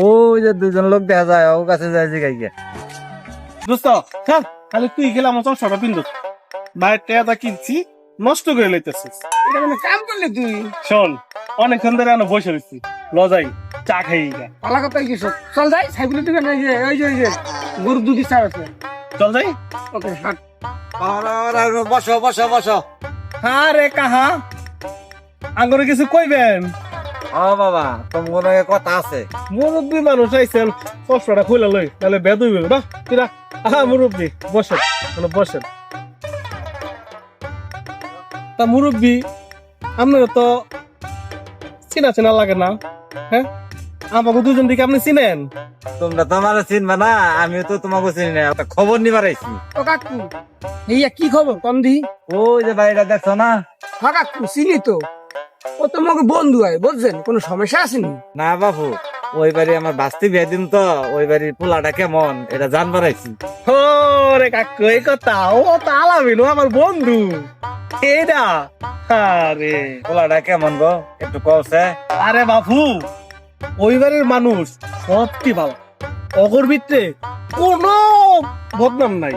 ওই যে দুজন লোক দেখা যায় ও কাছে যায় যে গাইকে। দোস্ত চল খালি তুই গেলে আমার চশমাটা পিন্ধ বাইরে টেয়াটা কিনছি নষ্ট করে লইতেছিস। এটা মানে কাম করলি তুই? শোন অনেকক্ষণ ধরে আমি বসে রয়েছি লজাই চা খাই গা। পালা কথাই কি সব? চল যাই সাইকেলের দোকানে ওই যে গরু দুধি চার আছে। চল যাই। ওকে হাট। বসো বসো বসো। হ্যাঁ রে কাহা আঙ্গরে কিছু কইবেন? ও বাবা তোমার কথা আছে। মুরব্বী মানুষ আইছেন চশমাটা খুলে লই তাহলে বেদ হইবে না কিরা। আহা মুরব্বী বসেন বসেন। তা মুরব্বী আপনারা তো চিনা চেনা লাগে না? হ্যাঁ আমাকে দুজন দিকে আপনি চিনেন? তোমরা তো আমার চিনবা না, আমিও তো তোমাকে চিনি না, একটা খবর নিবার আইছি। ও কাকু এইয়া কি খবর কন্দি? ওই যে বাড়িটা দেখছো না? হ্যাঁ কাকু চিনি তো, ও তোমাকে বন্ধু হয় বুঝছেন, কোনো সমস্যা আসেনি? না বাবু, ওই বাড়ি আমার বাস্তি বিয়ে দিন তো, ওই বাড়ির পোলাটা কেমন এটা জানবার আইছি। ও রে কাকু এই কথা, ও তো আলামিন ও আমার বন্ধু। এইটা আরে পোলাটা কেমন গো একটু কওছে? আরে বাপু ওই বাড়ির মানুষ সত্যি ভালো, অগর ভিতরে কোনো বদনাম নাই,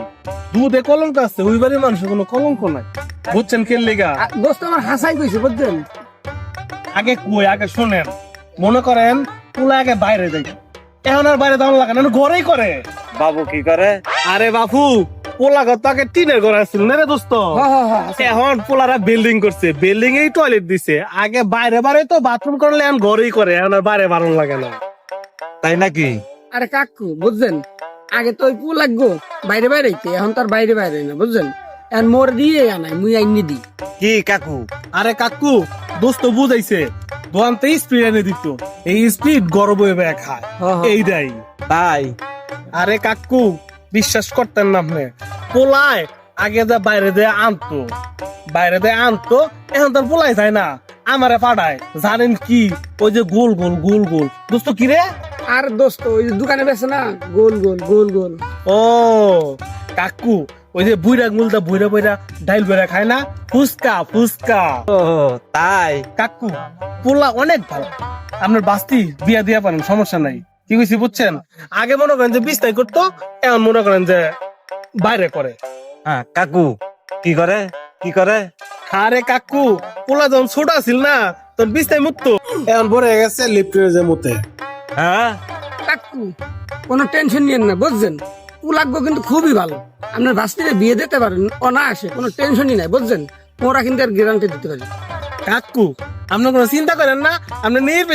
দুধে কলঙ্ক আছে, ওই বাড়ির মানুষের কোনো কলঙ্ক নাই। বুঝছেন কে লেগা? দোস্ত আমার হাসাই কইছে বুঝছেন। আগে কই আগে শোনেন, মনে করেন তুলা আগে বাইরে যাই, এখন আর বাইরে দাম লাগে না, ঘরেই করে। বাবু কি করে? আরে বাপু পোলা ঘর তো আগে টিনের ঘর আসছিল না রে দোস্ত, এখন পোলারা বিল্ডিং করছে, বিল্ডিং এই টয়লেট দিছে। আগে বাইরে বাইরে তো বাথরুম করলে এখন ঘরেই করে, এখন আর বাইরে বারণ লাগে না। তাই নাকি? আরে কাকু বুঝছেন, আগে তো ওই পু লাগবো বাইরে বাইরে, এখন তার বাইরে বাইরে না বুঝছেন, এখন মোর দিয়ে আনাই মুই আইনি দি। কি কাকু? আরে কাকু দোস্ত বুঝাইছে দোয়ানতে স্পিড এনে দিত, এই স্পিড গরম হয়ে খায় এইটাই। তাই? আরে কাকু বিশ্বাস করতেন না আপনি, পোলায় আগে যা বাইরে দিয়ে আনতো, বাইরে দিয়ে আনতো, এখন তার পোলাই যায় না, আমারে পাঠায় জানেন কি, ওই যে গোল গোল গোল গোল। দোস্ত কি রে? আর দোস্ত ওই যে দোকানে বেছে না গোল গোল গোল গোল। ও কাকু ওই যে বুইরা গুলটা বুইরা বুইরা ডাইল বুইরা খায় না, ফুচকা ফুচকা। ও তাই? কাকু পোলা অনেক ভালো, আপনার বাস্তি বিয়া দিয়া পারেন, সমস্যা নাই। কি কইছি বুঝছেন, আগে মনে করেন যে বিস্তাই করতো, এখন মনে করেন যে বাইরে করে। হ্যাঁ কাকু কি করে কি করে? আরে কাকু পোলা যখন ছোট আছিল না তখন বিস্তাই মুক্ত, এখন বড় হয়ে গেছে লিপ্টে মতে। হ্যাঁ কাকু কোনো টেনশন নিয়েন না বুঝছেন, পু লাগবো কিন্তু খুবই ভালো, আপনার বাস্তিরে বিয়ে দিতে পারেন অনায়াসে, কোনো টেনশনই নাই বুঝছেন, ওরা কিন্তু আর গ্যারান্টি দিতে পারে। কাকু আপনি কোনো চিন্তা করেন না, আপনি নির্বে